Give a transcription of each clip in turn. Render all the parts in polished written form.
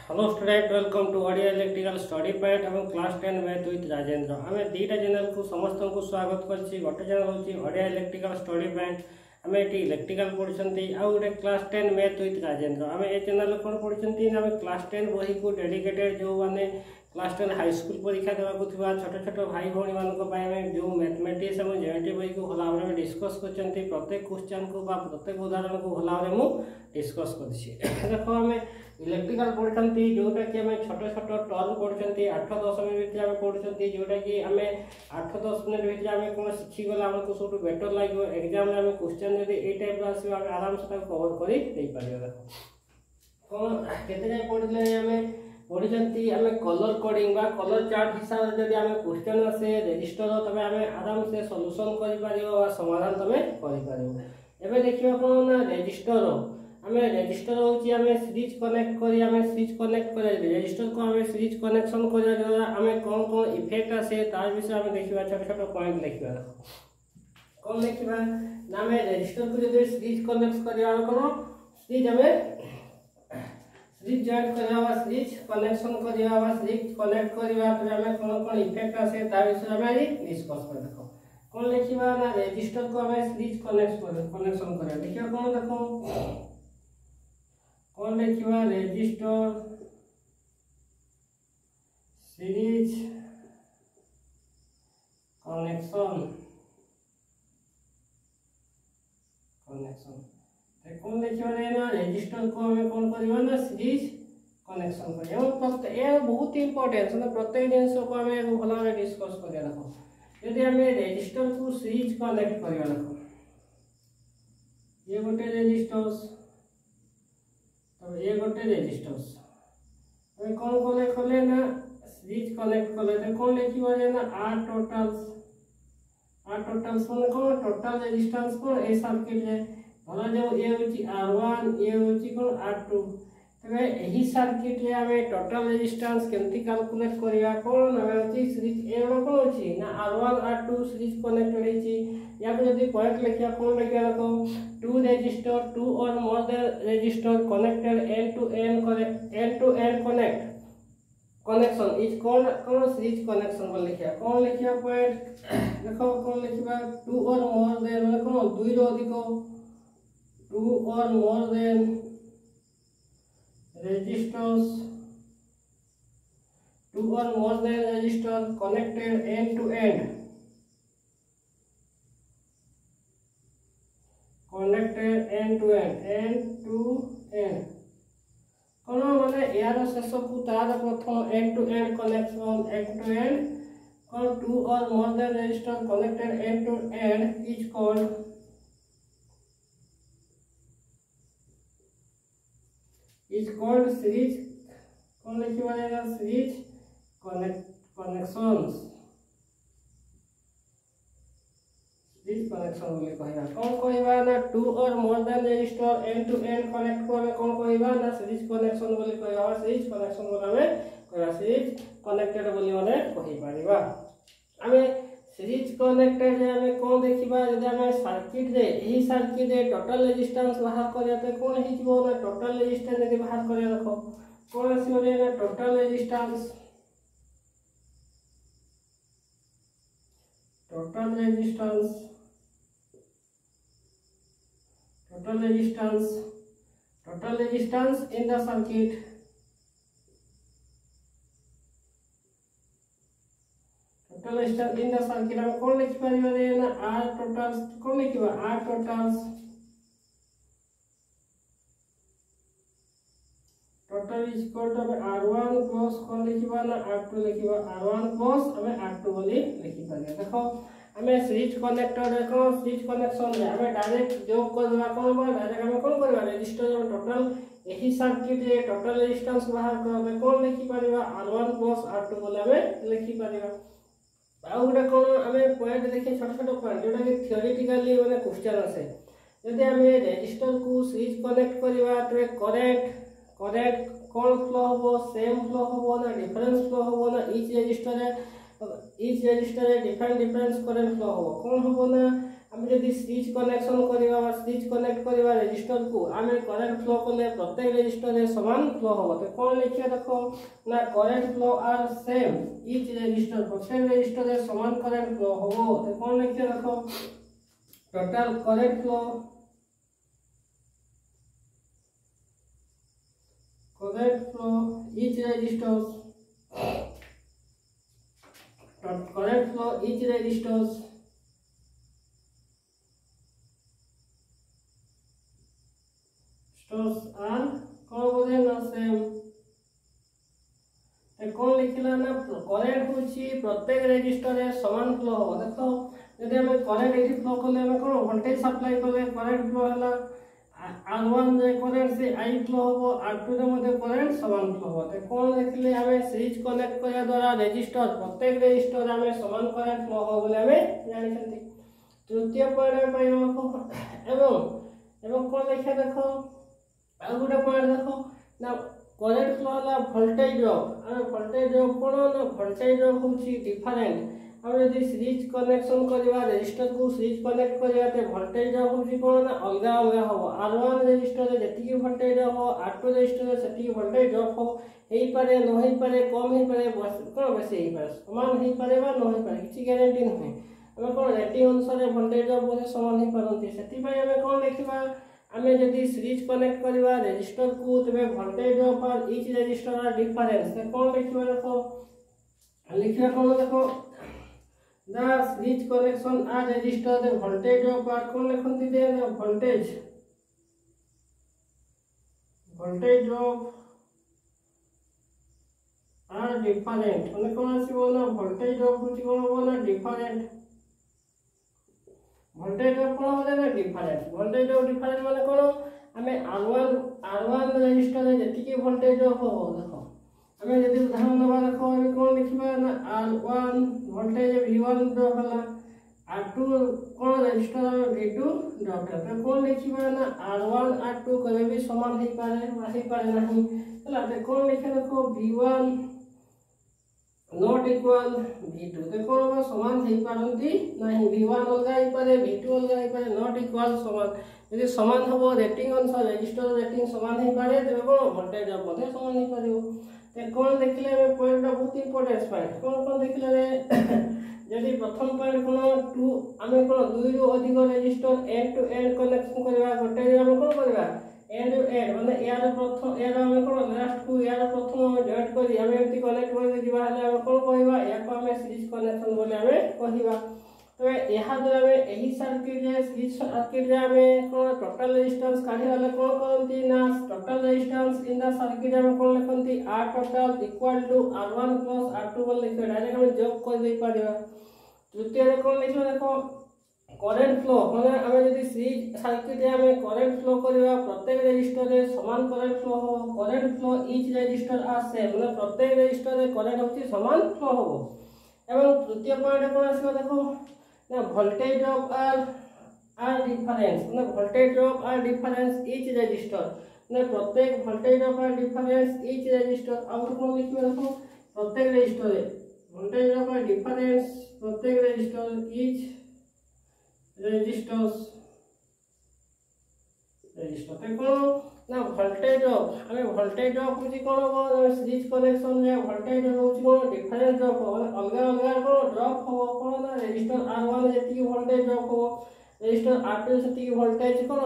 Hello student, welcome to Odia electrical study point एवं class 10 math with Rajendra. आम दुईटा channel को समस्त को स्वागत करछि। गोटे चैनल होछि ओडिया इलेक्ट्रिकल स्टडी पॉइंट, आम ये इलेक्ट्रिकल पढ़ुछंती, आ गोटे क्लास 10 मैथ विथ राजेंद्र। आम ए चैनल कोन पढ़ुछंती ना, आम क्लास 10 बही को डेडिकेटेड जो माने क्लास 10 हाई स्कूल परीक्षा देवाक थिबा छोट छोट भाई भौणी मानक पय जो मैथमेटिक्स एवं ज्योमेट्री बही को भला भाबरे डिस्कस करछंती। प्रत्येक क्वेश्चन को बा प्रत्येक उदाहरण को भला भाबरे मु डिस्कस करछि। देखो आम इलेक्ट्रिकल पढ़ुछंती जोटा कि आम छोट छोट टर्म पढ़ुछंती 8-10 मिनिट भितर आम पढ़ुछंती, जोटा कि आम 8-10 मिनिट भितर आम कोन शिखि गला हमको सब बेटर लागो। एग्जाम रे आम क्वेश्चन यदि ए टाइप रा आसी आम आराम से कवर करि देई परियो। कोन केते जाय पढ़ले आम पढ़ुछंती आम कलर कोडिंग बा कलर चार्ट हिसाब से जदि आम क्वेश्चन आसे रजिस्टर तबे आम आराम से सॉल्यूशन करि परियो आ समाधान तबे करि परियो। एबे देखिबा कोन ना रजिस्टर आम रजिस्टर होची आम सीरीज कनेक्ट करी आम सीरीज कनेक्ट कर रजिस्टर को आम सीरीज कनेक्शन करबा द्वारा आम कोन कोन इफेक्ट आसे तार विषय आम देखिबा। छोट छोट पॉइंट लिखिबा कोन लिखिबा ना, आम रजिस्टर को जदि सीरीज कनेक्ट करिया कोन सीरीज आम सीरीज जॉइन करबा सीरीज कनेक्शन करबा सीरीज कनेक्ट करबा तबे आम कोन कोन इफेक्ट आसे तार विषय आम डिस्कस कर देखो। कोन लिखिबा ना रजिस्टर को आम सीरीज कनेक्शन करबा देखिबा कोन देखो कौन लिखिबा रजिस्टर सीरीज कनेक्शन कौन लिखिबा ना रजिस्टर को हमें कौन करबा ना सीरीज कनेक्शन करबा। तो ये बहुत इंपोर्टेंट है, प्रत्येक जिनिस को हमें भला भाबरे डिस्कस करिया देखो। यदि हमें रजिस्टर को सीरीज कनेक्ट करबा देखो, ये गोटे रजिस्टर्स ये गोटे रेजिस्टेंस हम कौन कले कले ना सीरीज कनेक्ट कले तो कौन लिखिबा जे ना आर टोटल्स माने कौन टोटल रेजिस्टेंस को ए सर्किट रे भला जो ए होची R1 ए होची कौन R2 तबे एही सर्किट रे हमें टोटल रेजिस्टेंस केमती कैलकुलेट करिया कोन हमें होची सीरीज ए रो कोन होची ना R1 R2 सीरीज कनेक्टेड होची। या फिर यदि पॉइंट लिखिया कोन लिखिया रखो टू रजिस्टर टू और more than register connected end to end connection is कौन सीरीज कनेक्शन बोल लिखिया। कौन लिखिया पॉइंट देखो कौन लिखिबा टू और मोर देन माने कौन दुई रो अधिक टू और मोर देन रजिस्टर्स टू और more than register connected end to end कोन माने यार शेष को तार प्रथम एंड टू एंड कोन टू और more than register connected end to end is called series कोन लिखिबा जाएगा सीरीज कनेक्शंस कनेक्शन बोले कहबा। कौन कहबा ना टू और more than resistor end to end connect को हमें कौन कहबा ना सीरीज कनेक्शन बोले कहबा। सीरीज कनेक्शन बोले हमें कहबा सीरीज कनेक्टेड बोली माने कहि परिबा। हमें सीरीज कनेक्टेड रे हमें कौन देखिबा यदि हमें सर्किट रे एही सर्किट रे टोटल रेजिस्टेंस बाहर करिया तो कौन हि जीवो ना टोटल रेजिस्टेंस यदि बाहर करिया रखो कौन आसीबो ना total resistance in the circuit हम कौन लिख परियो रे ना R totals कौन लिखिबा R totals total is equal to R1 plus कौन लिखिबा ना R2 लिखिबा R1 plus हमें R2 बोली लिखि परियो। देखो हमें सीरीज कनेक्टेड रे को सीरीज कनेक्शन रे हमें डायरेक्ट जो करबा कोन बा डायरेक्ट हमें कोन करबा रजिस्टर में टोटल एही सर्किट रे टोटल रेजिस्टेंस बाहर करबे कोन लिखि परिबा R1 plus R2 बोले हमें लिखि परिबा। आ उडा कोन हमें पॉइंट देखि छोट छोट पॉइंट जोटा कि थ्योरेटिकली माने क्वेश्चन आसे यदि हमें रजिस्टर को सीरीज कनेक्ट करबा तो करेक्ट कौन फ्लो होबो सेम फ्लो होबो ना डिफरेंस फ्लो होबो ना ईच रजिस्टर रे डिफरेंट करंट फ्लो होबो कौन होबो ना आम जदि स्विच कनेक्शन करवा स्विच कनेक्ट करवा रेजिस्टर को आम करेंट फ्लो कले प्रत्येक रेजिस्टर में समान फ्लो हम। तो कौन लिखिए देख ना current flow are same each resistor प्रत्येक रेजिस्टर में समान करेंट फ्लो हम। तो कौन लिखिए देख total current flow each registers current flow each registers stores are कौन बोले ना सेम। कौन लिखला ना करेंट होची प्रत्येक रेजिस्टर रे समान फ्लो हो। देखो यदि हम करेंट एठी फ्लो करले हम कोन वोल्टेज सप्लाई करले करेंट फ्लो हला R1 रे करेंट से I फ्लो हो R2 रे मध्ये करेंट समान फ्लो हो। तो कौन लिखले हमें सीरीज कनेक्ट करया द्वारा रेजिस्टर प्रत्येक रेजिस्टर हमें समान करेंट फ्लो हो बोले हमें जानि छथि। तृतीय पॉइंट पाइ एवं कौन लिखा देखो आ गुटे पॉइंट देखो ना करेंट फ्लो हला वोल्टेज ड्रॉप आ वोल्टेज ड्रॉप कोन ना वोल्टेज ड्रॉप होची डिफरेंट। हम यदि सीरीज कनेक्शन करवा रेजिस्टर को सीरीज कनेक्ट करवा ते वोल्टेज ड्रॉप होची कोन ना अलगा अलगा हो। R1 रेजिस्टर रे जति वोल्टेज ड्रॉप हो R2 रेजिस्टर रे सेति वोल्टेज ड्रॉप हो हेई पारे न हेई पारे कम हेई पारे कोन बेसी हेई पारे समान हेई पारे बा न हेई पारे किछि ग्यारंटी नै। हम कोन रेटिंग अनुसार वोल्टेज ड्रॉप बोले समान हेई पारंती सेति पय हम कोन लिखबा आमे जदि सीरीज कनेक्ट करवा रेजिस्टर को तबे वोल्टेज ड्रॉप और ईच रेजिस्टर आर डिफरेंस। तो कौन लिखबा देखो लिखिया कौन देखो the series connection are resistor the voltage drop are कौन लिखंती the voltage drop are different माने कौन आसीबो ना वोल्टेज ड्रॉप होची कोन हो ना डिफरेंट वोल्टेज ड्रॉप कोन होले ना डिफरेंट वोल्टेज ड्रॉप डिफरेंट माने कोन हमें R1 रेजिस्टर रे जति वोल्टेज ड्रॉप हो देखो हमें यदि उदाहरण दबा देखो हम कोन लिखबा ना R1 वोल्टेज V1 ड्रॉप हला R2 कोन रेजिस्टर में V2 ड्रॉप है। तो कोन लिखबा ना R1 R2 कबे भी समान हेई पारे नहीं हला। तो कोन लिखे देखो V1 नॉट इक्वल V2 तो कोन समान हेई पारंती नहीं V1 अलगा हेई पारे V2 अलगा हेई पारे नॉट इक्वल समान यदि समान हबो रेटिंग अनुसार रेजिस्टर रेटिंग समान हेई पारे तो कोन वोल्टेज ड्रॉप मध्ये समान हेई पारिबो। तो कौन देखले में पॉइंट बहुत इंपोर्टेंट पॉइंट कौन देखले रे यदि प्रथम पॉइंट कोन टू हमें कोन दुई रु अधिक resistor end to end connection करबा गोटे हम कोन करबा एंड टू एंड माने यार प्रथम यार हम कोन लास्ट को यार प्रथम हम जॉइंट करी हम एंटी कनेक्ट कर दिबा हले हम कोन कहबा या को हम सीरीज कनेक्शन बोले हम कहिबा। तो यहा द्वारा में एही सर्किट जे सीरीज सर्किट जे हमें कोन टोटल रेजिस्टेंस काढी वाले कोन करंती ना total resistance in the circuit हम कोन लिखंती R total equal to R1 plus R2 बोल लिखे डायरेक्ट हम जॉब कर दे पारिबा। तृतीय रे कोन लिखलो देखो करेंट फ्लो माने हम यदि सीरीज सर्किट रे हम करेंट फ्लो करबा प्रत्येक रेजिस्टर रे समान करेंट फ्लो हो current flow each resistor are same माने प्रत्येक रेजिस्टर रे करेंट होची समान फ्लो हो। एवं तृतीय पॉइंट कोन आसीबा देखो ना वोल्टेज ड्रॉप आर डिफरेंस ना voltage drop are difference each resistor ना प्रत्येक voltage drop are difference each resistor और कोन लिखबे देखो प्रत्येक रेजिस्टर रे वोल्टेज ड्रॉप आर डिफरेंस प्रत्येक रेजिस्टर ईच रेजिस्टर तो कोन ना वोल्टेज ड्रॉप हमें वोल्टेज ड्रॉप होची कोन हो सीरीज कनेक्शन रे वोल्टेज ड्रॉप होची कोन डिफरेंस ड्रॉप हो अलगा अलगा कोन ड्रॉप हो कोन ना रेजिस्टर R1 जति वोल्टेज ड्रॉप हो रेजिस्टर R2 जति वोल्टेज कोन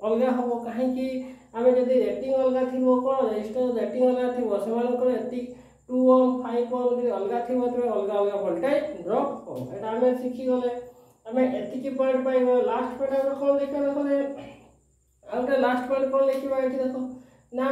अलगा हो काहे कि हमें जदी रेटिंग अलगा थिबो कोन रेजिस्टर रेटिंग अलगा थिबो समान कोन एति 2 ओम 5 ओम जदी अलगा थिबो तो अलगा अलगा वोल्टेज ड्रॉप हो एटा हमें सिखि गले हमें एति की पॉइंट पाइबो लास्ट पॉइंट हम कोन लिखे देखो आउटे लास्ट पॉइंट कोन लिखिबा एठी देखो ना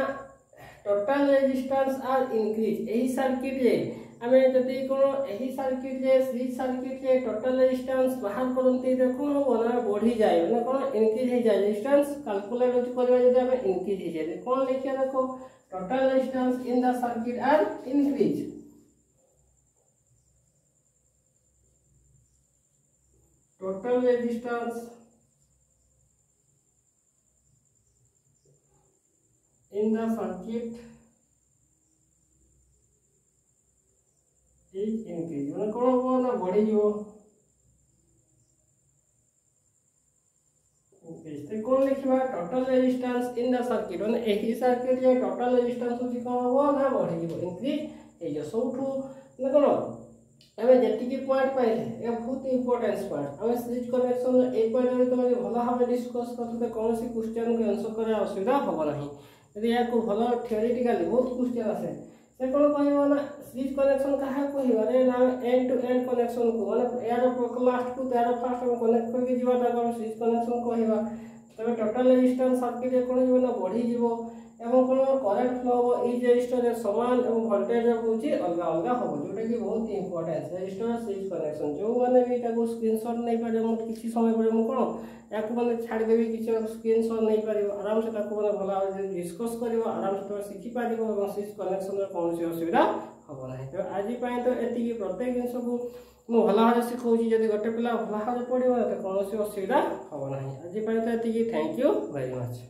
टोटल रेजिस्टेंस आर इंक्रीज एही सर्किट रे हमें जदी कोनो एही सर्किट रे सीरीज सर्किट रे टोटल रेजिस्टेंस बाहर करंती तो कोन हो ना बढ़ी जाय ना कोन इंक्रीज हो जाय रेजिस्टेंस कैलकुलेट करबा जदी हमें इंक्रीज हो जाय कोन लिखिया देखो total resistance in the circuit are increase total resistance in the circuit is increase माने कोन हो ना बढ़ी जो देखा total resistance in the circuit माने एही सर्किट जे टोटल रेजिस्टेंस होची कोन हो ना बढ़ी जीवो इंक्रीज ए जे सबठू ना कोन हमें जेतिकी पॉइंट पाइले ए बहुत इंपोर्टेंस पॉइंट हमें स्विच कनेक्शन ए पॉइंट रे तुम भलो भाबे डिस्कस करते कौन सी क्वेश्चन के आंसर करे असुविधा होबो नहीं यदि या को भलो थ्योरेटिकली बहुत क्वेश्चन आसे से कोन कहबो ना स्विच कनेक्शन कहा कहबो रे ना एंड टू एंड कनेक्शन को माने यार लास्ट को तार फास्ट हम कनेक्ट करके जीवाटा कोन स्विच कनेक्शन कहबा तबे टोटल रेजिस्टेंस सर्किट रे कोन जीवो ना बढ़ी जीवो एवं कोन करंट फ्लो हो ई रेजिस्टर रे समान एवं वोल्टेज रे होची अलग अलग हो जोटा कि बहुत इंपोर्टेंट रेजिस्टर स्विच कनेक्शन जो माने भी ताको स्क्रीनशॉट नै पारे मु किछि समय पर मु कोन याकु माने छाडी देबी किछि स्क्रीनशॉट नै पारिबो आराम से ताको माने भला डिस्कस करिवो आराम से तो सिखि पारिबो एवं स्विच कनेक्शन रे कोनोसी असुविधा होबो नाही तो आज पय तो एति कि प्रत्येक जिंस को मु भला भाबे सिखौची जदी गोटे पिला भला भाबे पडिबो त कोनोसी असुविधा होबो नाही आज पय तो एति कि थैंक यू वेरी मच।